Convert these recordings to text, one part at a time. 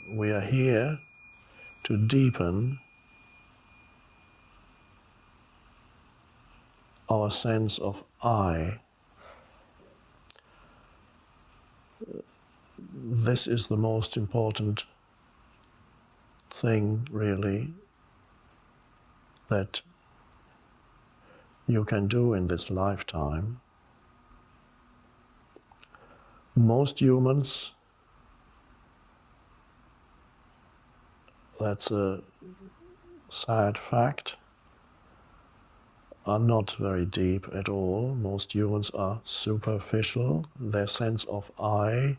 we are here to deepen our sense of I. This is the most important thing, really, that you can do in this lifetime. Most humans, that's a sad fact, are not very deep at all. Most humans are superficial. Their sense of I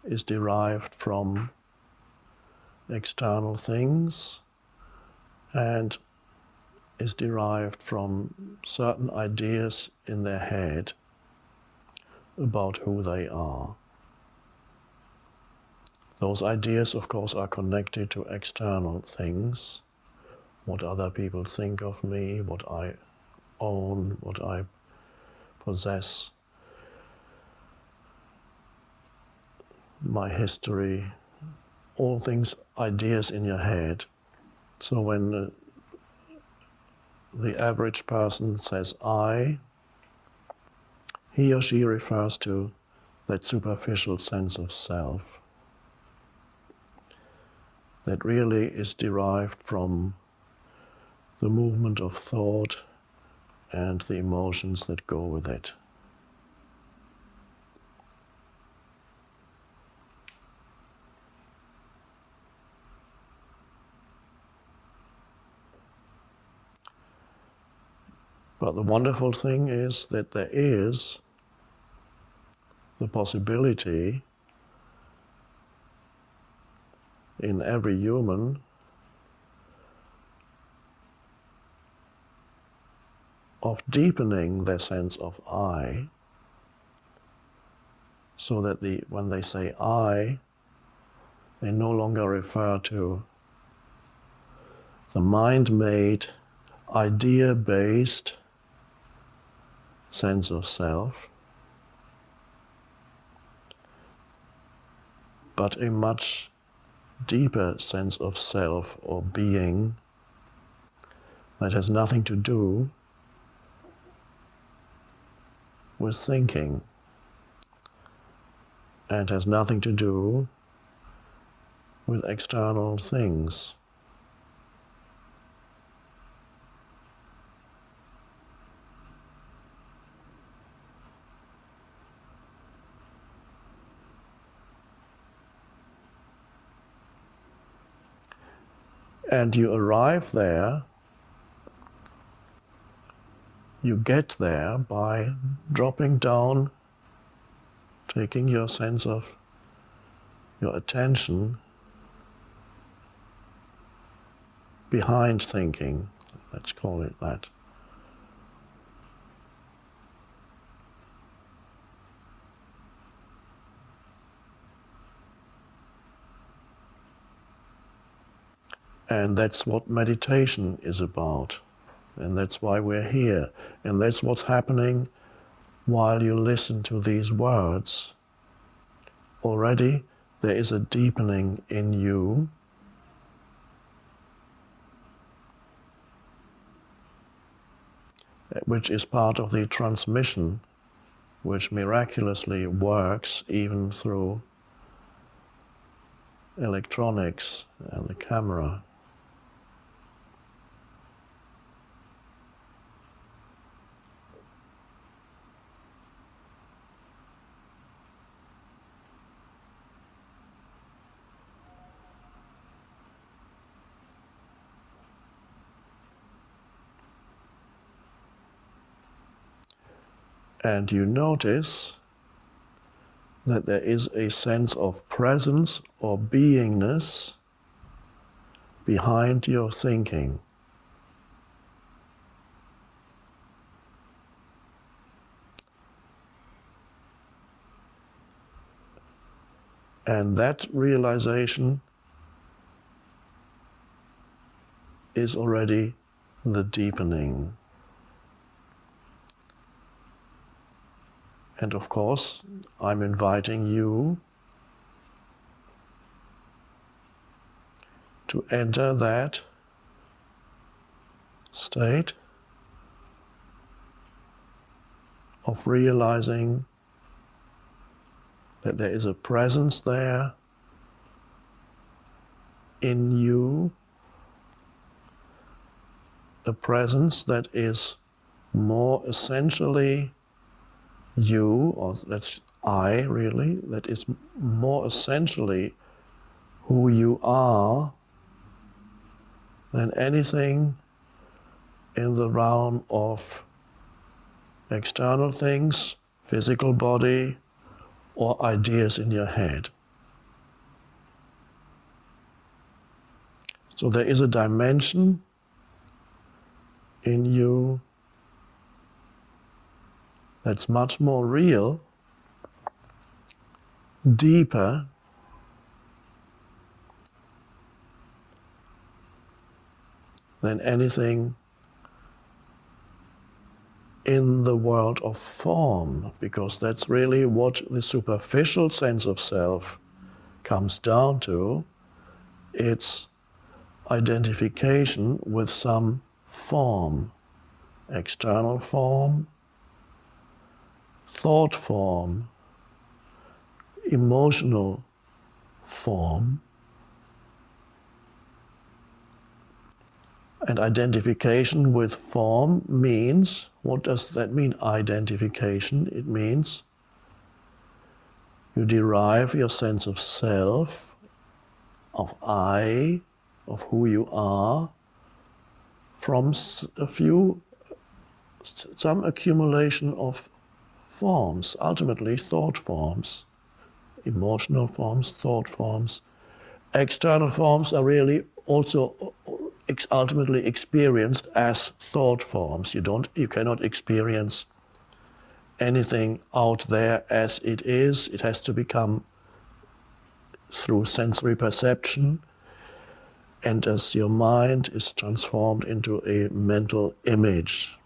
is derived from external things and is derived from certain ideas in their head about who they are. Those ideas, of course, are connected to external things, what other people think of me, what I own, what I possess, my history, all things, ideas in your head. So when the average person says I, he or she refers to that superficial sense of self that really is derived from the movement of thought and the emotions that go with it. But the wonderful thing is that there is the possibility in every human of deepening their sense of I, so that when they say I, they no longer refer to the mind-made, idea-based sense of self, but a much deeper sense of self or being that has nothing to do with thinking and has nothing to do with external things. And you arrive there, you get there by dropping down, taking your sense of your attention behind thinking, let's call it that. And that's what meditation is about. And that's why we're here. And that's what's happening while you listen to these words. Already there is a deepening in you, which is part of the transmission, which miraculously works even through electronics and the camera. And you notice that there is a sense of presence or beingness behind your thinking. And that realization is already the deepening. And of course, I'm inviting you to enter that state of realizing that there is a presence there in you, a presence that is more essentially you, or that's I really, that is more essentially who you are than anything in the realm of external things, physical body, or ideas in your head. So there is a dimension in you that's much more real, deeper, than anything in the world of form, because that's really what the superficial sense of self comes down to. It's identification with some form, external form, thought form, emotional form. And identification with form means, what does that mean, identification? It means you derive your sense of self, of I, of who you are, from some accumulation of forms, ultimately thought forms, emotional forms, thought forms. External forms are really also ultimately experienced as thought forms. You cannot experience anything out there as it is. It has to become through sensory perception, and as your mind is transformed into a mental image,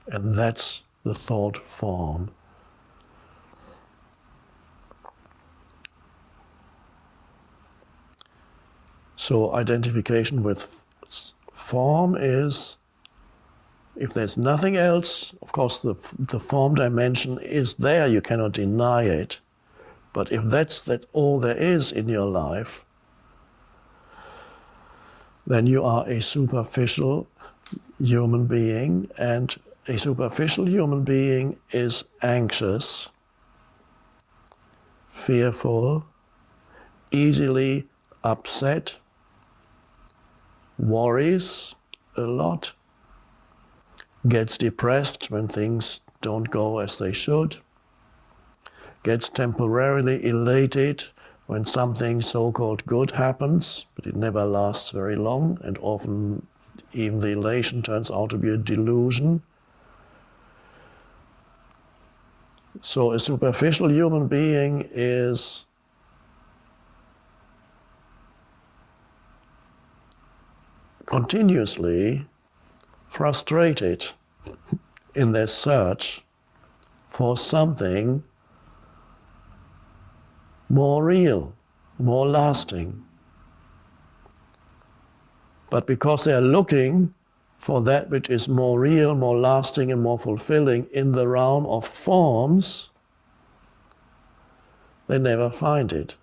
and that's the thought form. So identification with form is, if there's nothing else, of course the form dimension is there, you cannot deny it. But if that's all there is in your life, then you are a superficial human being, and a superficial human being is anxious, fearful, easily upset, worries a lot, gets depressed when things don't go as they should, gets temporarily elated when something so-called good happens, but it never lasts very long, and often even the elation turns out to be a delusion. So a superficial human being is continuously frustrated in their search for something more real, more lasting. But because they are looking for that which is more real, more lasting, and more fulfilling in the realm of forms, they never find it.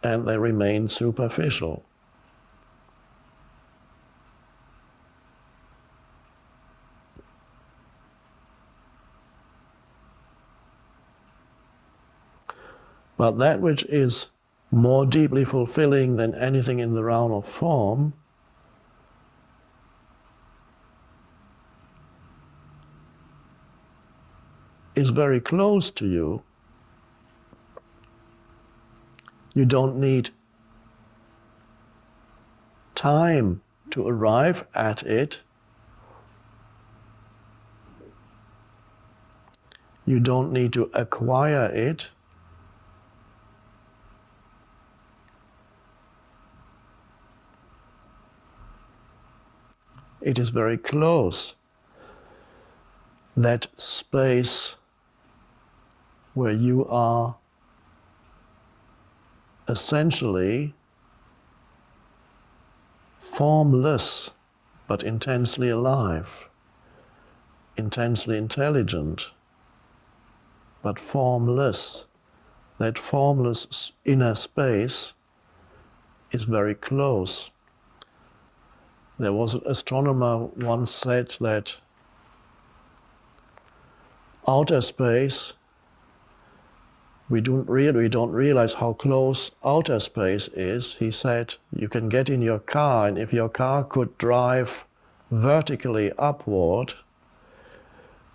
And they remain superficial. But that which is more deeply fulfilling than anything in the realm of form is very close to you. You don't need time to arrive at it. You don't need to acquire it. It is very close. That space where you are essentially formless but intensely alive, intensely intelligent but formless. That formless inner space is very close. There was an astronomer once said that outer space, we don't realize how close outer space is. He said, you can get in your car, and if your car could drive vertically upward,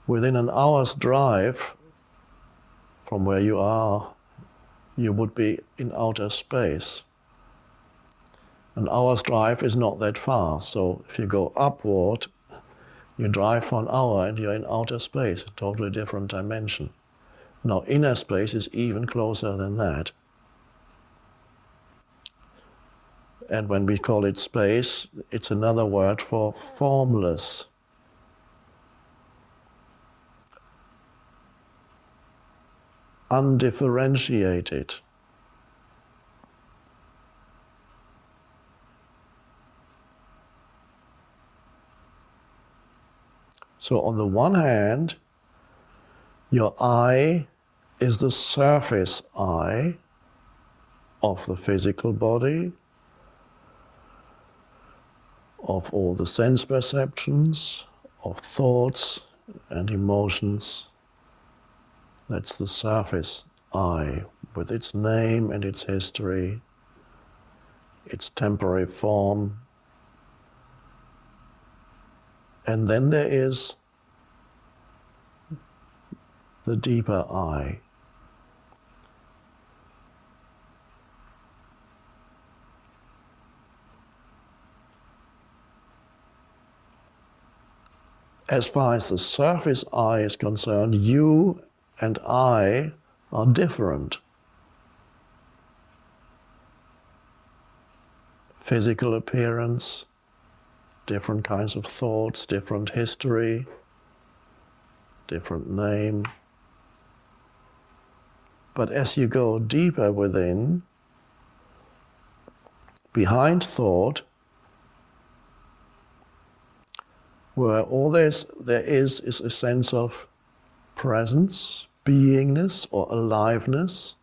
within an hour's drive from where you are, you would be in outer space. An hour's drive is not that far, so if you go upward, you drive for an hour and you're in outer space, a totally different dimension. Now, inner space is even closer than that. And when we call it space, it's another word for formless. Undifferentiated. So on the one hand, your I is the surface I of the physical body, of all the sense perceptions, of thoughts and emotions. That's the surface I, with its name and its history, its temporary form. And then there is the deeper I. As far as the surface I is concerned, you and I are different. Physical appearance, different kinds of thoughts, different history, different name. But as you go deeper within, behind thought, where all there is a sense of presence, beingness or aliveness.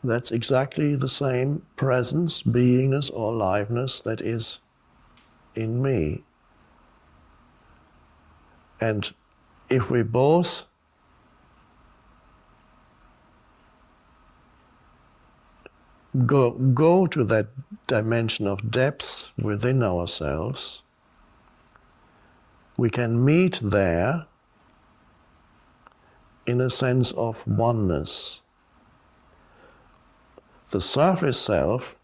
That's exactly the same presence, beingness or aliveness that is in me. And if we both go to that dimension of depth within ourselves, we can meet there in a sense of oneness. The surface self,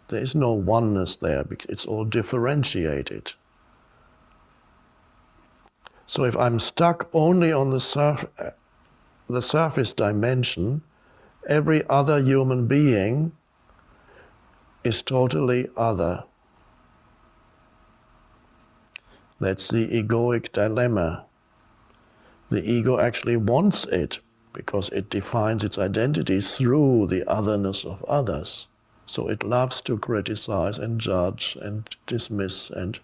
there is no oneness there because it's all differentiated. So if I'm stuck only on the surface dimension, every other human being is totally other. That's the egoic dilemma. The ego actually wants it because it defines its identity through the otherness of others. So it loves to criticize and judge and dismiss and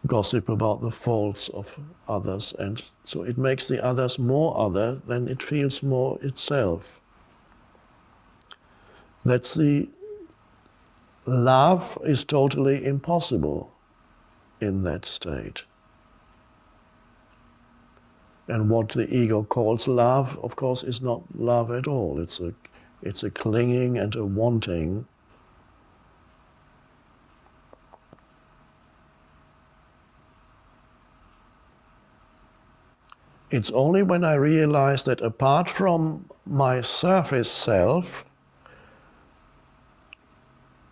gossip about the faults of others, and so it makes the others more other than it feels more itself. That's the love is totally impossible in that state. And what the ego calls love, of course, is not love at all. It's a clinging and a wanting. It's only when I realize that apart from my surface self,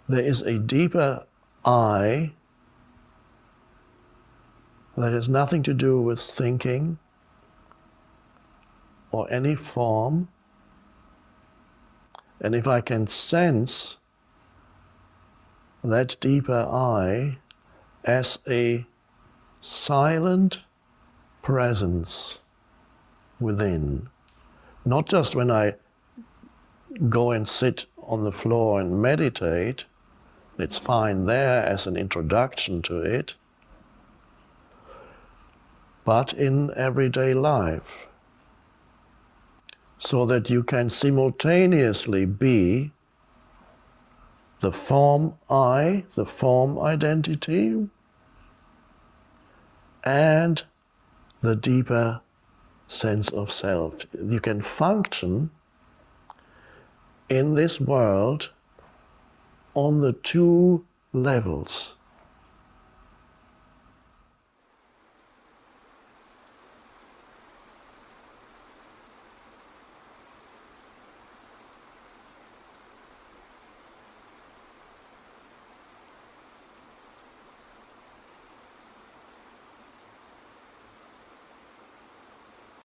there is a deeper I that has nothing to do with thinking or any form. And if I can sense that deeper I as a silent presence within, not just when I go and sit on the floor and meditate. It's fine there as an introduction to it. But in everyday life, so that you can simultaneously be the form I, the form identity, and the deeper sense of self. You can function in this world on the two levels.